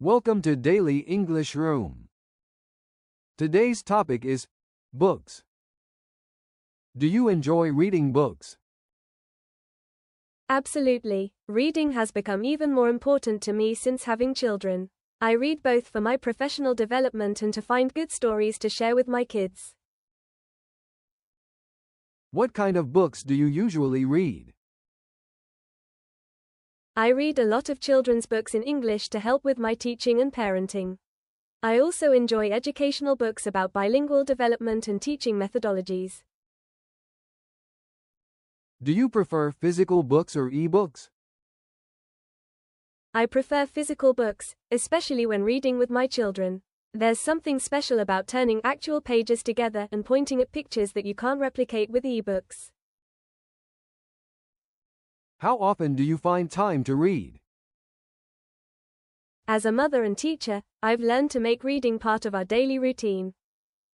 Welcome to Daily English Room. Today's topic is books. Do you enjoy reading books? Absolutely. Reading has become even more important to me since having children. I read both for my professional development and to find good stories to share with my kids. What kind of books do you usually read? I read a lot of children's books in English to help with my teaching and parenting. I also enjoy educational books about bilingual development and teaching methodologies. Do you prefer physical books or ebooks? I prefer physical books, especially when reading with my children. There's something special about turning actual pages together and pointing at pictures that you can't replicate with ebooks. How often do you find time to read? As a mother and teacher, I've learned to make reading part of our daily routine.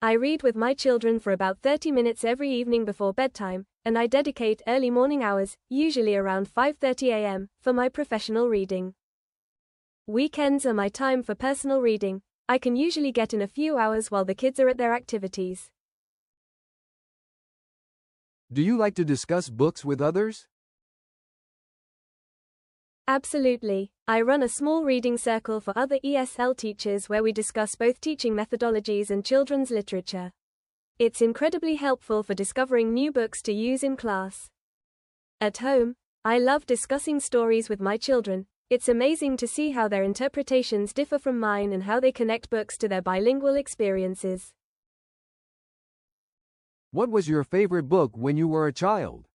I read with my children for about 30 minutes every evening before bedtime, and I dedicate early morning hours, usually around 5:30 a.m., for my professional reading. Weekends are my time for personal reading. I can usually get in a few hours while the kids are at their activities. Do you like to discuss books with others? Absolutely. I run a small reading circle for other ESL teachers where we discuss both teaching methodologies and children's literature. It's incredibly helpful for discovering new books to use in class. At home, I love discussing stories with my children. It's amazing to see how their interpretations differ from mine and how they connect books to their bilingual experiences. What was your favorite book when you were a child?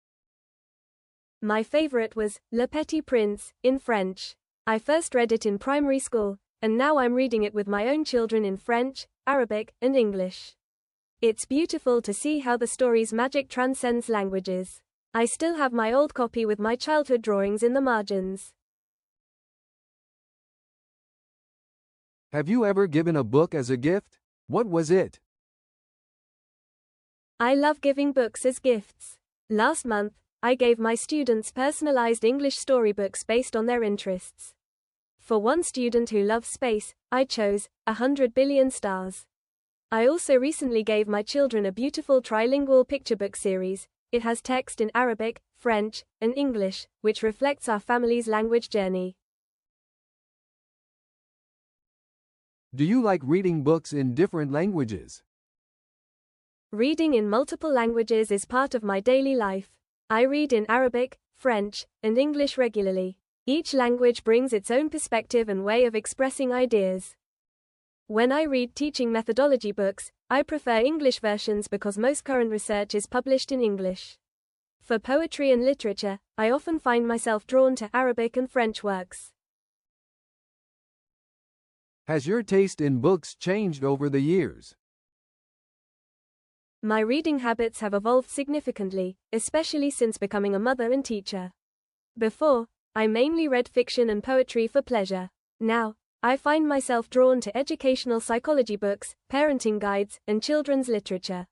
My favorite was Le Petit Prince, in French. I first read it in primary school, and now I'm reading it with my own children in French, Arabic, and English. It's beautiful to see how the story's magic transcends languages. I still have my old copy with my childhood drawings in the margins. Have you ever given a book as a gift? What was it? I love giving books as gifts. Last month, I gave my students personalized English storybooks based on their interests. For one student who loves space, I chose 100 Billion Stars. I also recently gave my children a beautiful trilingual picture book series. It has text in Arabic, French, and English, which reflects our family's language journey. Do you like reading books in different languages? Reading in multiple languages is part of my daily life. I read in Arabic, French, and English regularly. Each language brings its own perspective and way of expressing ideas. When I read teaching methodology books, I prefer English versions because most current research is published in English. For poetry and literature, I often find myself drawn to Arabic and French works. Has your taste in books changed over the years? My reading habits have evolved significantly, especially since becoming a mother and teacher. Before, I mainly read fiction and poetry for pleasure. Now, I find myself drawn to educational psychology books, parenting guides, and children's literature.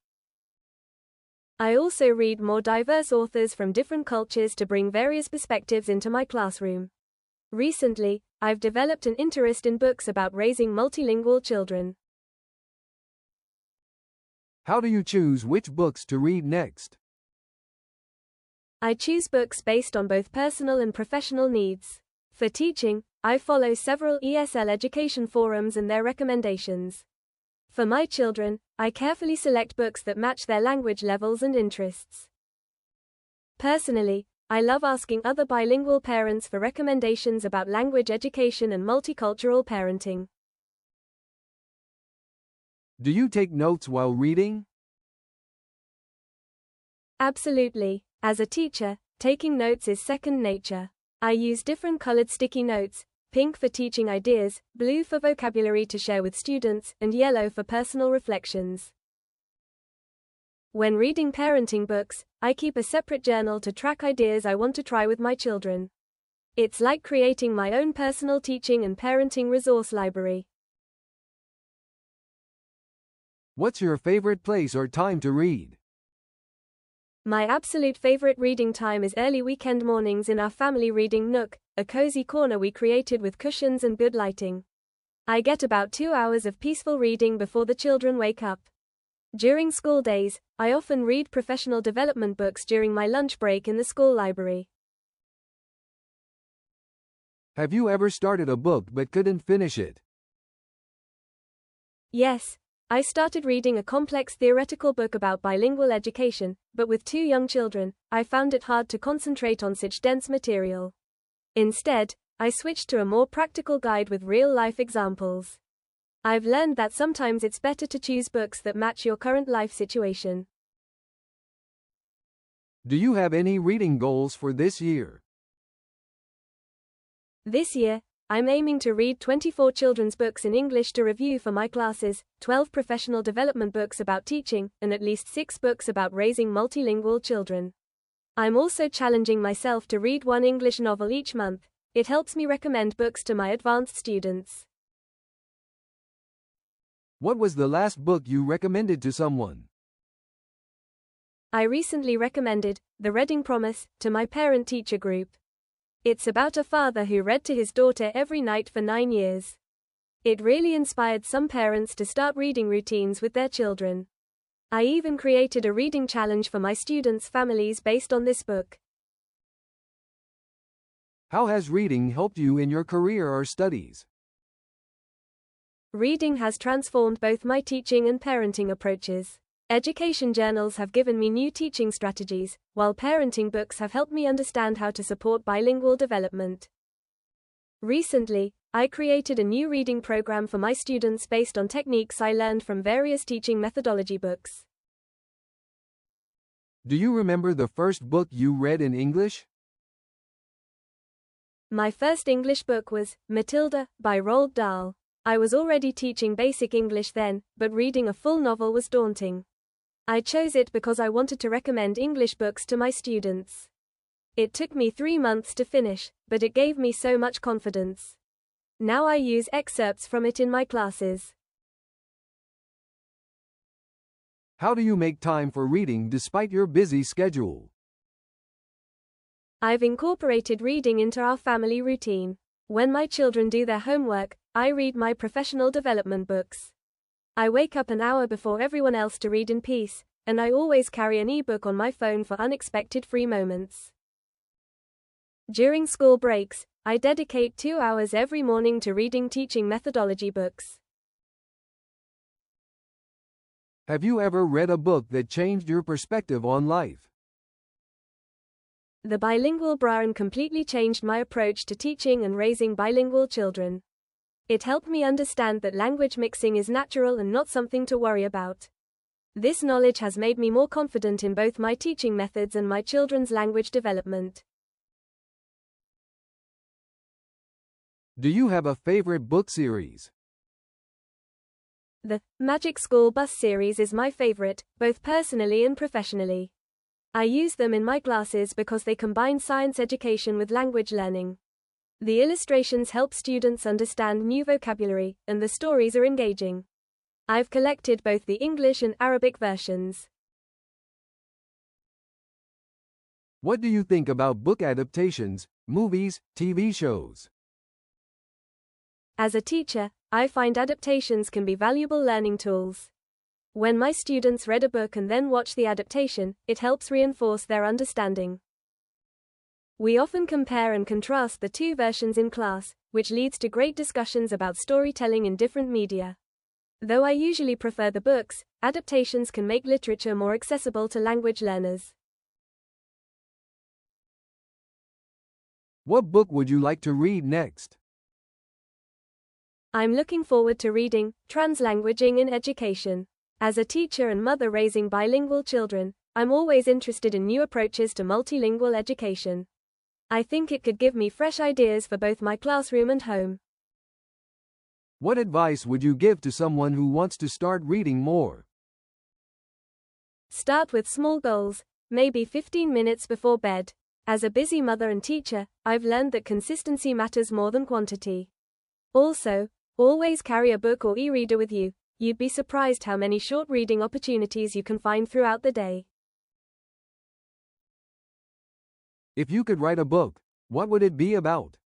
I also read more diverse authors from different cultures to bring various perspectives into my classroom. Recently, I've developed an interest in books about raising multilingual children. How do you choose which books to read next? I choose books based on both personal and professional needs. For teaching, I follow several ESL education forums and their recommendations. For my children, I carefully select books that match their language levels and interests. Personally, I love asking other bilingual parents for recommendations about language education and multicultural parenting. Do you take notes while reading? Absolutely. As a teacher, taking notes is second nature. I use different colored sticky notes, pink for teaching ideas, blue for vocabulary to share with students, and yellow for personal reflections. When reading parenting books, I keep a separate journal to track ideas I want to try with my children. It's like creating my own personal teaching and parenting resource library. What's your favorite place or time to read? My absolute favorite reading time is early weekend mornings in our family reading nook, a cozy corner we created with cushions and good lighting. I get about 2 hours of peaceful reading before the children wake up. During school days, I often read professional development books during my lunch break in the school library. Have you ever started a book but couldn't finish it? Yes, I started reading a complex theoretical book about bilingual education, but with 2 young children, I found it hard to concentrate on such dense material. Instead, I switched to a more practical guide with real-life examples. I've learned that sometimes it's better to choose books that match your current life situation. Do you have any reading goals for this year? This year, I'm aiming to read 24 children's books in English to review for my classes, 12 professional development books about teaching, and at least 6 books about raising multilingual children. I'm also challenging myself to read 1 English novel each month. It helps me recommend books to my advanced students. What was the last book you recommended to someone? I recently recommended The Reading Promise to my parent-teacher group. It's about a father who read to his daughter every night for 9 years. It really inspired some parents to start reading routines with their children. I even created a reading challenge for my students' families based on this book. How has reading helped you in your career or studies? Reading has transformed both my teaching and parenting approaches. Education journals have given me new teaching strategies, while parenting books have helped me understand how to support bilingual development. Recently, I created a new reading program for my students based on techniques I learned from various teaching methodology books. Do you remember the first book you read in English? My first English book was Matilda by Roald Dahl. I was already teaching basic English then, but reading a full novel was daunting. I chose it because I wanted to recommend English books to my students. It took me 3 months to finish, but it gave me so much confidence. Now I use excerpts from it in my classes. How do you make time for reading despite your busy schedule? I've incorporated reading into our family routine. When my children do their homework, I read my professional development books. I wake up an hour before everyone else to read in peace, and I always carry an e-book on my phone for unexpected free moments. During school breaks, I dedicate 2 hours every morning to reading teaching methodology books. Have you ever read a book that changed your perspective on life? The Bilingual Brain completely changed my approach to teaching and raising bilingual children. It helped me understand that language mixing is natural and not something to worry about. This knowledge has made me more confident in both my teaching methods and my children's language development. Do you have a favorite book series? The Magic School Bus series is my favorite, both personally and professionally. I use them in my classes because they combine science education with language learning. The illustrations help students understand new vocabulary, and the stories are engaging. I've collected both the English and Arabic versions. What do you think about book adaptations, movies, TV shows? As a teacher, I find adaptations can be valuable learning tools. When my students read a book and then watch the adaptation, it helps reinforce their understanding. We often compare and contrast the 2 versions in class, which leads to great discussions about storytelling in different media. Though I usually prefer the books, adaptations can make literature more accessible to language learners. What book would you like to read next? I'm looking forward to reading Translanguaging in Education. As a teacher and mother raising bilingual children, I'm always interested in new approaches to multilingual education. I think it could give me fresh ideas for both my classroom and home. What advice would you give to someone who wants to start reading more? Start with small goals, maybe 15 minutes before bed. As a busy mother and teacher, I've learned that consistency matters more than quantity. Also, always carry a book or e-reader with you. You'd be surprised how many short reading opportunities you can find throughout the day. If you could write a book, what would it be about?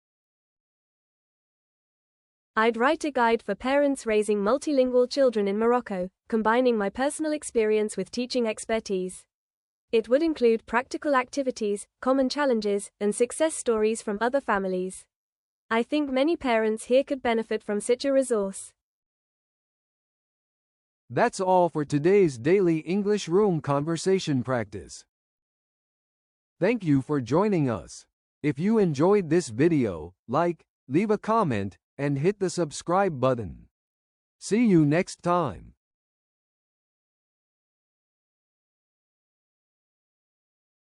I'd write a guide for parents raising multilingual children in Morocco, combining my personal experience with teaching expertise. It would include practical activities, common challenges, and success stories from other families. I think many parents here could benefit from such a resource. That's all for today's daily English room conversation practice. Thank you for joining us. If you enjoyed this video, like, leave a comment, and hit the subscribe button. See you next time.